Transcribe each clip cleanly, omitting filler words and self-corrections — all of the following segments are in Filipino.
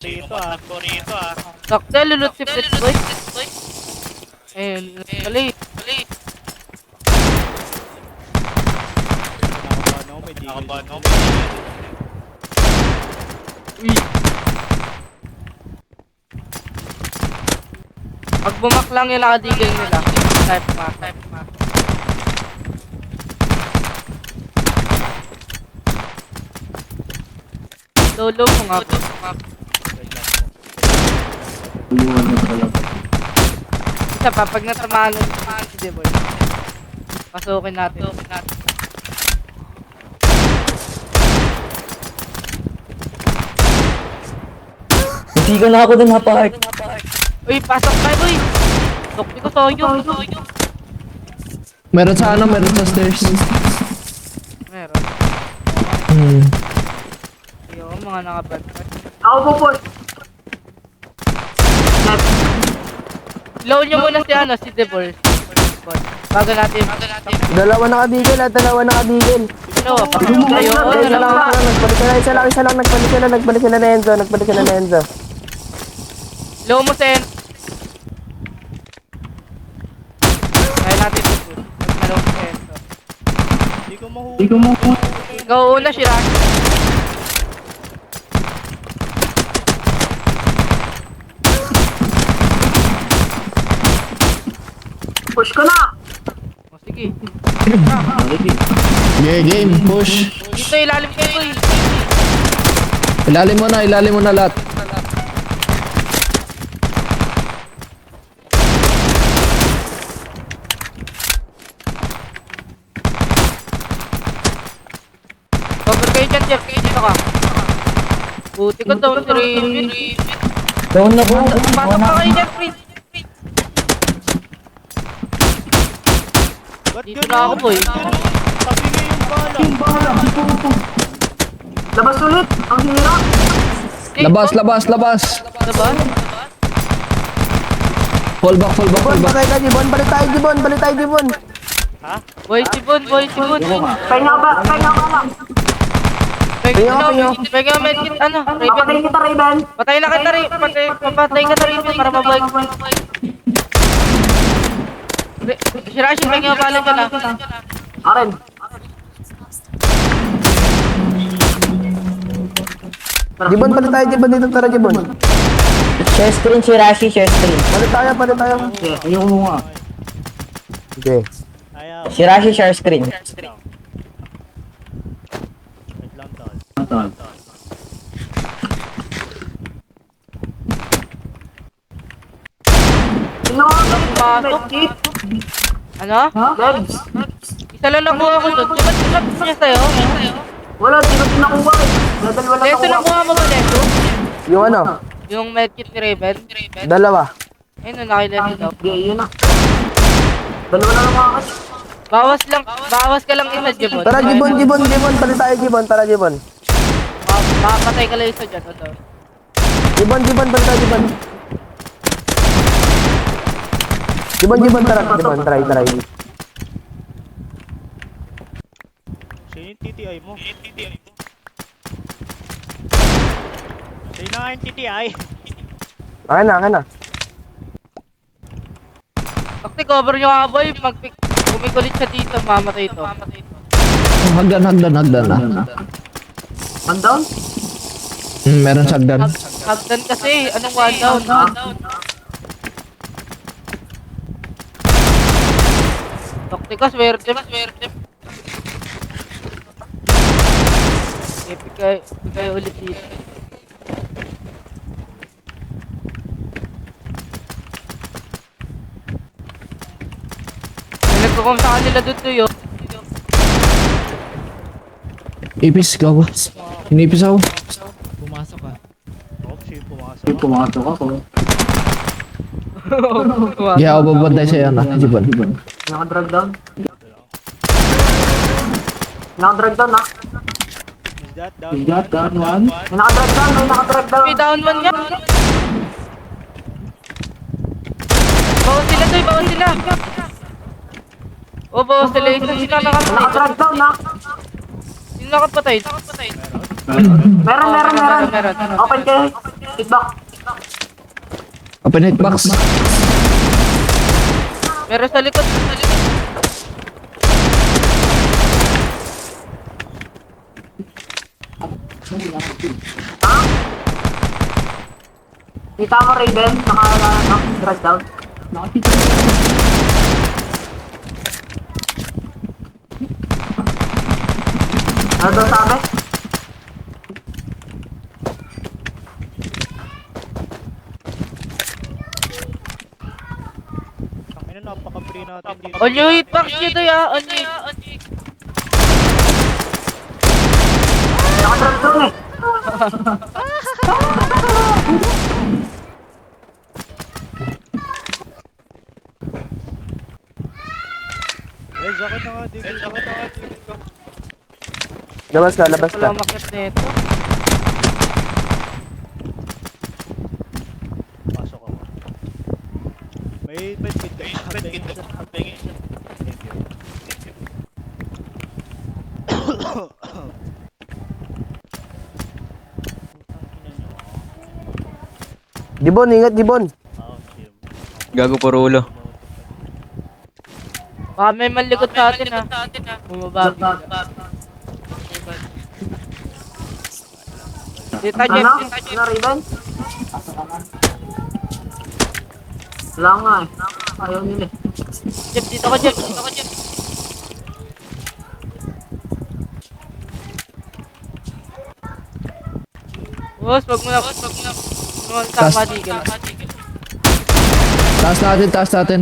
Rito ah. Sakto, lulot si Pletboy. Kali. Nakaban ako. Uy. Pag bumak lang yung nakadigil nila. Type ma. Lolo mo nga. Isa pa, pag natamaan si Deboy. Pasukin natin. Hindi ka na ako dun hapark. Uy, pasok tayo, boy. Dokti ko toyo. Meron sa meron sa stairs. Meron. Yung mga nakabantay. Ako po po. Low nyo muna si Deboy. Bago natin. Dalawa nakadigil. Ano, pakasok tayo. Nagbalik sila na Enzo. Low mo, Sen. Kaya natin ito. Nalow mo, Sen. Hindi ko mahu. Ikaw una, Shirak. Push ko na. O, sige. Yeah, game, push. Dito, ilalim kayo, boy. Ilalim mo na lahat. Cover kayo dyan, Jeff. Dito ka. Buti ko down 3. Down na po. Patok pa kayo dyan, Chris. Dito na ako, boy. Tabi na yung bala. Labas ulit. Ang hirap. Labas. Ano ba? Fall back. Balik tayo, Jibon. Boy, Sibon. Pahinga ba? Pahinga ka lang. Pega medkit, ano? Raven. Papatayin kita, Raven. Patay na kita, Raven. Papatay ka na, Raven, para mabalik. Shirashi, pega mabalan ka na. Akin. Jibon, balik tayo, Jibon. Dito, tara, Jibon. Share screen, Shirashi, share screen. Balik tayo. Ayaw mo nga. Okay. Ayaw. Shirashi, share screen. Wait lang, tol. Sino ang Pasok. Ano? Lebs. Isa lang nakuha ko doon. Tulad niya sa'yo. Wala, sino pinakuha eh. Nadalwa lang Leso nakuha mo ba, Leso? Yung ano? Yung medkit ni Raven. Dalawa. Ayun, nakileso daw. Okay, yun na. Dalawa na lang mga kasi. Bawas ka lang isa, Jibon. Tara, Jibon. Balik tayo, Jibon. Tara, Jibon. Makapatay ka lang isa dyan, o daw. Jibon, balik tayo, Jibon. Jibon, tara. Jibon, try. Sino yung TTI mo? Sino nga yung TTI? Akin na. Bakit cover nyo nga, boy. Kumikulit siya dito, mamatay ito. Hagdan na. One down? Meron sa hagdan. Hagdan kasi. Anong one down? Toktika, swerte. Epic kayo ulit dito. Nagkukum sa kanila doon to yun. Ipis, gago. Inipis ako. Oh, siya pumasok. Yeah, ako babantay sa'yo na, Jibon. Naka-drag down. Naka-drag down na. Is that down one? May naka-drag down. May down man yan. Bawas sila. O, bawas sila. Isa sila nakapatay. Naka-drag down na. Sino nakapatay? Meron. Meron. Open kayo. Hitbox. Open hitbox. Meron sa likod. Kita mo Raven, drag down. Ano daw sabi? Tangina, napaka-free natin dito. On you hitbox nyo to ya. On you. Naka-drag down eh. Eh, sakit na nga dito. Labas ka, labas ka. Wala makit nito. Pasok ako. May medkit ka. Medkit ka. Thank you. Jibon, ingat Jibon. Gago puro ulo. Baka may malikot sa atin ha. Bumababa. Dita Jeff, Ano? dita Jeff. Ano Raven? Wala nga eh. Ayaw nila eh. Jeff, dito ka Jeff. Dito ka Jeff. Boss, wag mo na. Wag tama digil. Taas natin.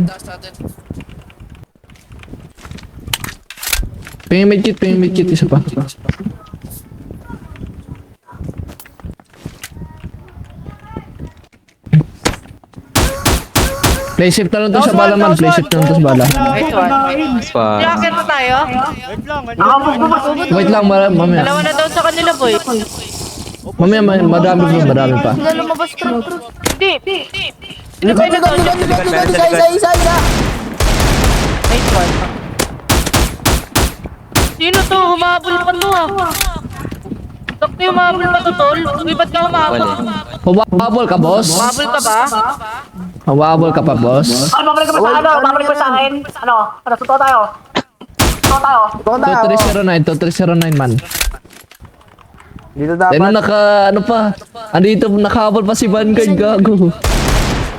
Pingin medkit, isa pa. Play shift na lang to sa bala man, play shift na lang to sa bala. Nice one. Pa. Yakit na tayo. Wait lang, Nakabog. Wait lang, mamaya. Dalawa na down sa kanila boy. Mamaya, madami pa. Sila lumabas truck. Hindi. Likod, isa. Nice one. Sino to? Humabol pa to ah. Dokti, humabol pa to tol. Uy, ba't ka humabol? Humabol ka, boss? Humabol ka ba? Humabol ka pa, boss? Ano, babalik ko sa ano? Babalik ko sa akin. Ano? Totoo tayo. Ikaw tayo. 2309 man. Dito Ano dapat. ano pa? Andito, nakahabol pa si Vanguard, gago.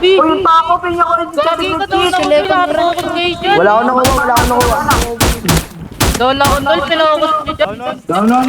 Uy, yung tapo, pinya ko rin. Gagi ka daw na kung pinapokot kayo dyan. Wala akong nakuha. Doon na ako tol, pinapokot kayo dyan. Down on.